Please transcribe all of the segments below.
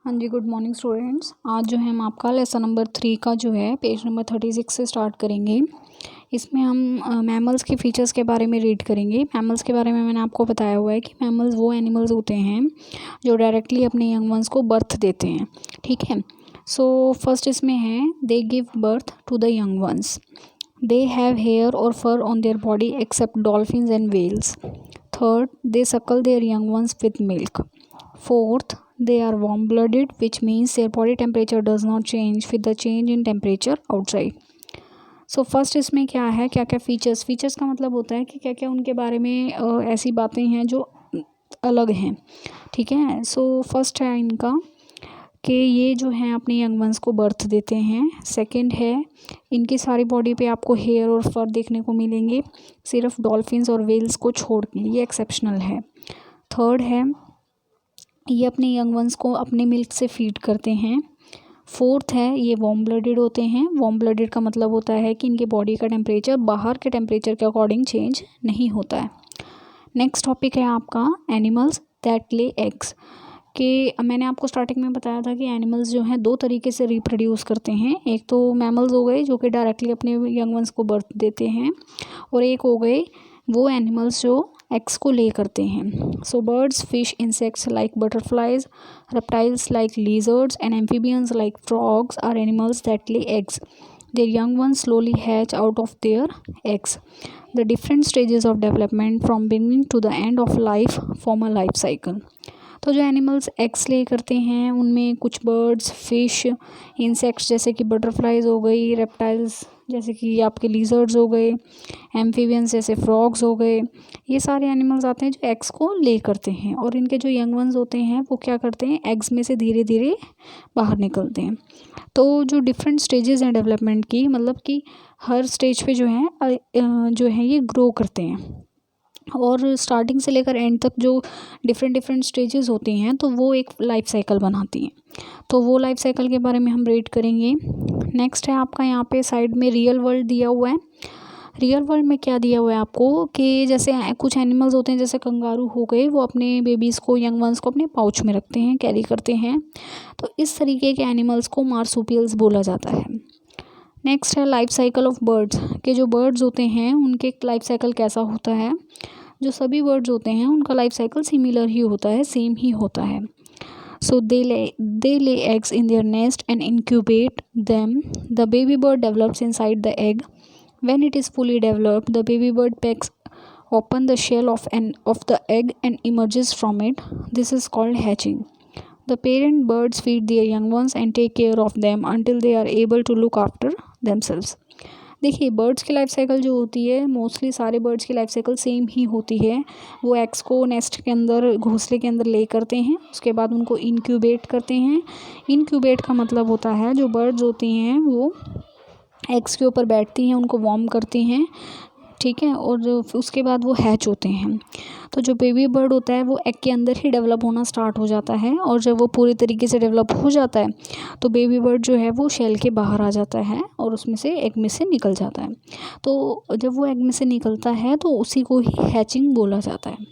हाँ जी, good morning students. आज जो है हम आपका लेसन नंबर 3 का जो है पेज नंबर 36 से स्टार्ट करेंगे। इसमें हम मैमल्स के फीचर्स के बारे में रीड करेंगे। मैमल्स के बारे में मैंने आपको बताया हुआ है कि मैमल्स वो एनिमल्स होते हैं जो डायरेक्टली अपने यंग वंस को बर्थ देते हैं। ठीक है, सो फर्स्ट इसमें है they give birth to the young ones. They have hair और fur on their body except dolphins and whales. Third, they suckle their young ones with milk. Fourth, they are warm blooded, which means their body temperature does not change with the change in temperature outside. So first इसमें क्या है, क्या क्या features का मतलब होता है कि क्या क्या उनके बारे में ऐसी बातें हैं जो अलग हैं। ठीक है, सो फर्स्ट है इनका कि ये जो हैं अपने यंग वंस को बर्थ देते हैं। सेकंड है इनकी सारी बॉडी पे आपको हेयर और फर देखने को मिलेंगे, सिर्फ डॉल्फिन्स और वेल्स को छोड़ के, ये एक्सेप्शनल है। थर्ड है ये अपने यंग वंस को अपने मिल्क से फीड करते हैं। फोर्थ है ये वार्म ब्लडेड होते हैं। वार्म ब्लडेड का मतलब होता है कि इनके बॉडी का टेम्परेचर बाहर के टेम्परेचर के अकॉर्डिंग चेंज नहीं होता है। नेक्स्ट टॉपिक है आपका एनिमल्स दैट ले एग्स। कि मैंने आपको स्टार्टिंग में बताया था कि एनिमल्स जो हैं दो तरीके से रिप्रोड्यूस करते हैं। एक तो मैमल्स हो गए जो कि डायरेक्टली अपने यंग वंस को बर्थ देते हैं, और एक हो गए वो एनिमल्स जो एग्स को ले करते हैं। So birds, fish, insects like butterflies, reptiles like lizards and amphibians like frogs are animals that lay eggs. Their young ones slowly hatch out of their eggs. The different stages of development from beginning to the end of life form a life cycle. तो जो animals eggs ले करते हैं उनमें कुछ birds, fish, insects जैसे कि butterflies हो गई, रेप्टाइल्स जैसे कि आपके लीजर्ड्स हो गए, एम्फीबियंस जैसे फ्रॉग्स हो गए, ये सारे एनिमल्स आते हैं जो एग्स को ले करते हैं। और इनके जो यंग वंस होते हैं वो क्या करते हैं, एग्स में से धीरे धीरे बाहर निकलते हैं। तो जो डिफरेंट स्टेजेस हैं डेवलपमेंट की, मतलब कि हर स्टेज पे जो है ये ग्रो करते हैं, और स्टार्टिंग से लेकर एंड तक जो डिफरेंट स्टेजेस होती हैं तो वो एक लाइफ साइकिल बनाती हैं। तो वो लाइफ साइकिल के बारे में हम रीड करेंगे। नेक्स्ट है आपका यहाँ पे साइड में रियल वर्ल्ड दिया हुआ है। रियल वर्ल्ड में क्या दिया हुआ है आपको कि जैसे कुछ एनिमल्स होते हैं जैसे कंगारू हो गए, वो अपने बेबीज़ को, यंग वंस को अपने पाउच में रखते हैं, कैरी करते हैं। तो इस तरीके के एनिमल्स को मार्सुपियल्स बोला जाता है। नेक्स्ट है लाइफ साइकिल ऑफ बर्ड्स, के जो बर्ड्स होते हैं उनके लाइफ साइकिल कैसा होता है। जो सभी बर्ड्स होते हैं उनका लाइफ साइकिल सिमिलर ही होता है, सेम ही होता है। So they lay eggs in their nest and incubate them. The baby bird develops inside the egg. When it is fully developed, the baby bird peeks open the shell of the egg and emerges from it. This is called hatching. The parent birds feed their young ones and take care of them until they are able to look after themselves. देखिए, birds की life cycle जो होती है, mostly सारे birds की life cycle same ही होती है। वो एग्स को नेस्ट के अंदर, घोंसले के अंदर ले करते हैं, उसके बाद उनको इनक्यूबेट करते हैं। इनक्यूबेट का मतलब होता है जो बर्ड्स होती हैं वो एग्स के ऊपर बैठती हैं, उनको वार्म करती हैं, ठीक है, और उसके बाद वो हैच होते हैं। तो जो बेबी बर्ड होता है वो एग के अंदर ही डेवलप होना स्टार्ट हो जाता है, और जब वो पूरी तरीके से डेवलप हो जाता है तो बेबी बर्ड जो है वो शेल के बाहर आ जाता है और उसमें से एग में से निकल जाता है। तो जब वो एग में से निकलता है तो उसी को ही हैचिंग बोला जाता है।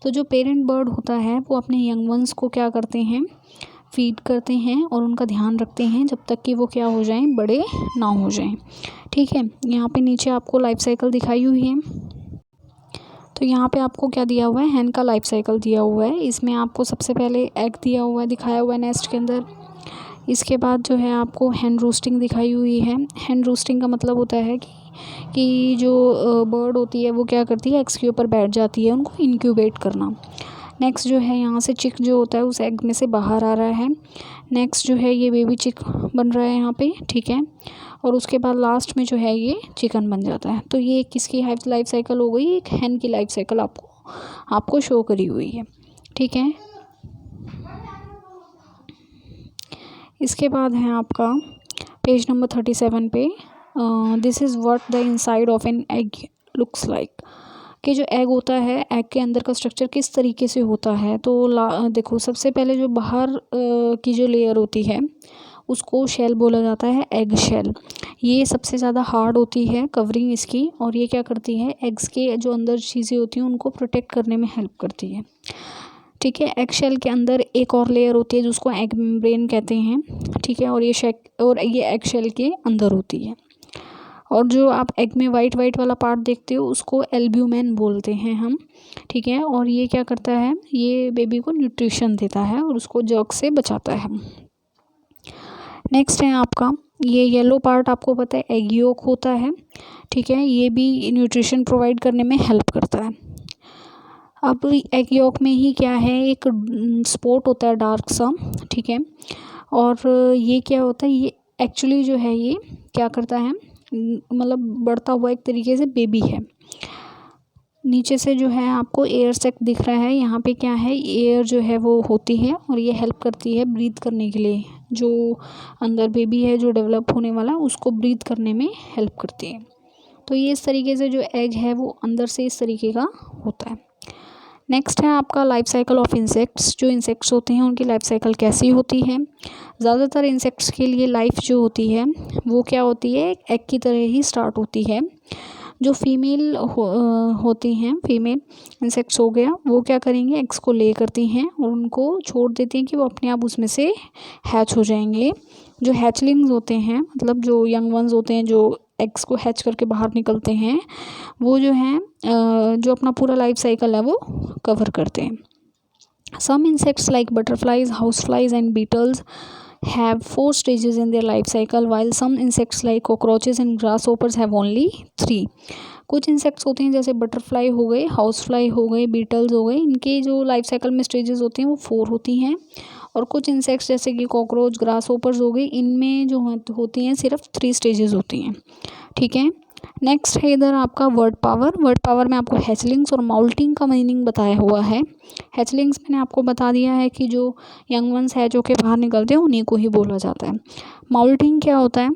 तो जो पेरेंट बर्ड होता है वो अपने यंग वंस को क्या करते हैं, फीड करते हैं और उनका ध्यान रखते हैं जब तक कि वो क्या हो जाएं, बड़े ना हो जाएं। ठीक है, यहाँ पे नीचे आपको लाइफ साइकिल दिखाई हुई है। तो यहाँ पे आपको क्या दिया हुआ है, हैन का लाइफ साइकिल दिया हुआ है। इसमें आपको सबसे पहले एग दिया हुआ है, दिखाया हुआ है नेस्ट के अंदर। इसके बाद जो है आपको हैन रोस्टिंग दिखाई हुई है। हैन रोस्टिंग का मतलब होता है कि जो बर्ड होती है वो क्या करती है, एग्स के ऊपर बैठ जाती है, उनको इनक्यूबेट करना। नेक्स्ट जो है यहाँ से चिक जो होता है उस एग में से बाहर आ रहा है। नेक्स्ट जो है ये बेबी चिक बन रहा है यहाँ पे, ठीक है, और उसके बाद लास्ट में जो है ये चिकन बन जाता है। तो ये किसकी लाइफ साइकिल हो गई, एक हैन की लाइफ साइकिल आपको शो करी हुई है। ठीक है, इसके बाद है आपका पेज नंबर 37 पे this is what the inside of an egg looks like. कि जो एग होता है, एग के अंदर का स्ट्रक्चर किस तरीके से होता है। तो देखो, सबसे पहले जो बाहर की जो लेयर होती है उसको शेल बोला जाता है, एग शेल। ये सबसे ज़्यादा हार्ड होती है कवरिंग इसकी, और ये क्या करती है, एग्स के जो अंदर चीज़ें होती हैं उनको प्रोटेक्ट करने में हेल्प करती है। ठीक है। एग शेल के अंदर एक और लेयर होती है जिसको एग मेम्ब्रेन कहते हैं, ठीक है। और ये एग शेल के अंदर होती है। और जो आप एग में वाइट वाइट वाला पार्ट देखते हो उसको एल्ब्यूमेन बोलते हैं हम, ठीक है। और ये क्या करता है, ये बेबी को न्यूट्रिशन देता है और उसको जर्क से बचाता है। नेक्स्ट है आपका ये येलो पार्ट, आपको पता है एग योक होता है, ठीक है। ये भी न्यूट्रिशन प्रोवाइड करने में हेल्प करता है। अब एग योक में ही क्या है, एक स्पॉट होता है डार्क सा, ठीक है। और ये क्या होता है, ये एक्चुअली जो है ये क्या करता है, मतलब बढ़ता हुआ एक तरीके से बेबी है। नीचे से जो है आपको एयर सेक दिख रहा है, यहाँ पे क्या है, एयर जो है वो होती है और ये हेल्प करती है ब्रीथ करने के लिए। जो अंदर बेबी है जो डेवलप होने वाला है उसको ब्रीथ करने में हेल्प करती है। तो ये इस तरीके से जो एग है वो अंदर से इस तरीके का होता है। नेक्स्ट है आपका लाइफ साइकिल ऑफ इंसेक्ट्स। जो इंसेक्ट्स होते हैं उनकी लाइफ साइकिल कैसी होती है। ज़्यादातर इंसेक्ट्स के लिए लाइफ जो होती है वो क्या होती है, एग की तरह ही स्टार्ट होती है। जो फीमेल होती हैं, फीमेल इंसेक्ट्स हो गया, वो क्या करेंगे, एग्स को ले करती हैं और उनको छोड़ देती हैं कि वो अपने आप उसमें से हैच हो जाएंगे। जो हैचलिंग्स होते हैं, मतलब जो यंग वंस होते हैं जो एग्स को हैच करके बाहर निकलते हैं, वो जो हैं जो अपना पूरा लाइफ साइकिल है वो कवर करते हैं। Some insects like butterflies, house flies and beetles have 4 stages in their life cycle, while some insects like cockroaches and grasshoppers have only 3. कुछ इंसेक्ट्स होते हैं जैसे बटरफ्लाई हो गए, हाउस फ्लाई हो गए, बीटल्स हो गए, इनके जो लाइफ साइकिल में स्टेजेस होते हैं वो 4 होती हैं। और कुछ इंसेक्ट्स जैसे कि कॉकरोच, ग्रास होपर्स हो गए, इनमें जो होती हैं सिर्फ 3 स्टेजेस होती हैं, ठीक है। नेक्स्ट है इधर आपका वर्ड पावर। वर्ड पावर में आपको हैचलिंग्स और माउल्टिंग का मीनिंग बताया हुआ है। हैचलिंग्स मैंने आपको बता दिया है कि जो यंग वंस है जो कि बाहर निकलते हैं उन्हीं को ही बोला जाता है। माउल्टिंग क्या होता है,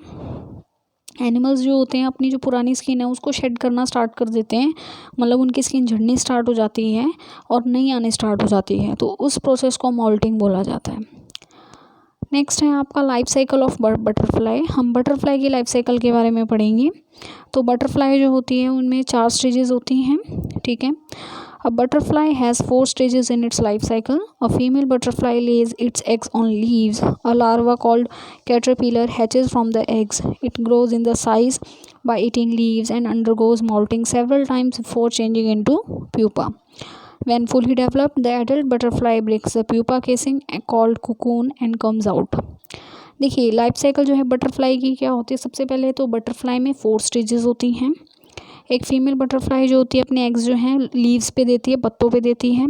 एनिमल्स जो होते हैं अपनी जो पुरानी स्किन है उसको शेड करना स्टार्ट कर देते हैं, मतलब उनकी स्किन झड़नी स्टार्ट हो जाती है और नई आने स्टार्ट हो जाती है, तो उस प्रोसेस को माउल्टिंग बोला जाता है। नेक्स्ट है आपका लाइफ साइकिल ऑफ बटरफ्लाई। हम बटरफ्लाई की लाइफ साइकिल के बारे में पढ़ेंगे। तो बटरफ्लाई जो होती है उनमें 4 स्टेजेस होती हैं, ठीक है। A butterfly has 4 stages in its life cycle. A female butterfly lays its eggs on leaves. A larva called caterpillar hatches from the eggs. It grows in the size by eating leaves and undergoes molting several times before changing into pupa. When fully developed, the adult butterfly breaks the pupa casing called cocoon and comes out. देखिए life cycle जो है butterfly की क्या होती है, सबसे पहले तो बटरफ्लाई में 4 स्टेजेस होती हैं। एक फीमेल बटरफ्लाई जो होती है अपने एग्स जो हैं लीव्स पे देती है, पत्तों पे देती है।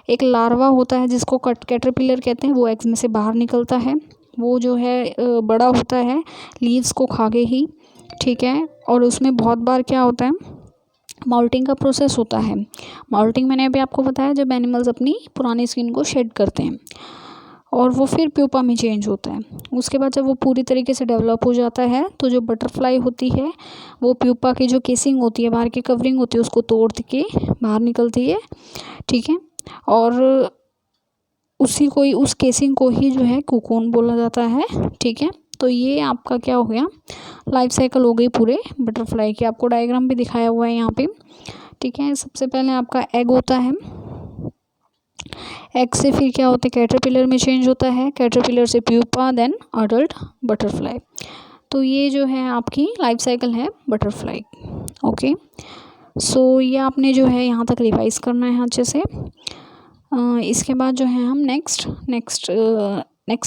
एक लार्वा होता है जिसको कैटरपिलर कहते हैं, वो एग्स में से बाहर निकलता है, वो जो है बड़ा होता है लीव्स को खा के ही, ठीक है। और उसमें बहुत बार क्या होता है, माउल्टिंग का प्रोसेस होता है। माउल्टिंग मैंने अभी आपको बताया जब एनिमल्स अपनी पुरानी स्किन को शेड करते हैं और वो फिर प्यूपा में चेंज होता है। उसके बाद जब वो पूरी तरीके से डेवलप हो जाता है तो जो बटरफ्लाई होती है वो प्यूपा की जो केसिंग होती है, बाहर की कवरिंग होती है, उसको तोड़ के बाहर निकलती है, ठीक है। और उस केसिंग को ही जो है कोकून बोला जाता है, ठीक है। तो ये आपका क्या हो गया, लाइफ साइकिल हो गई पूरे बटरफ्लाई की। आपको डायग्राम भी दिखाया हुआ है यहाँ पे, ठीक है। सबसे पहले आपका एग होता है, एग से फिर क्या होता है कैटरपिलर में चेंज होता है, कैटरपिलर से प्यूपा, देन अडल्ट बटरफ्लाई। तो ये जो है आपकी लाइफ साइकिल है बटरफ्लाई, ओके। सो ये आपने जो है यहाँ तक रिवाइज करना है अच्छे से। इसके बाद जो है हम नेक्स्ट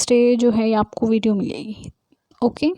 डे जो है आपको वीडियो मिलेगी, ओके।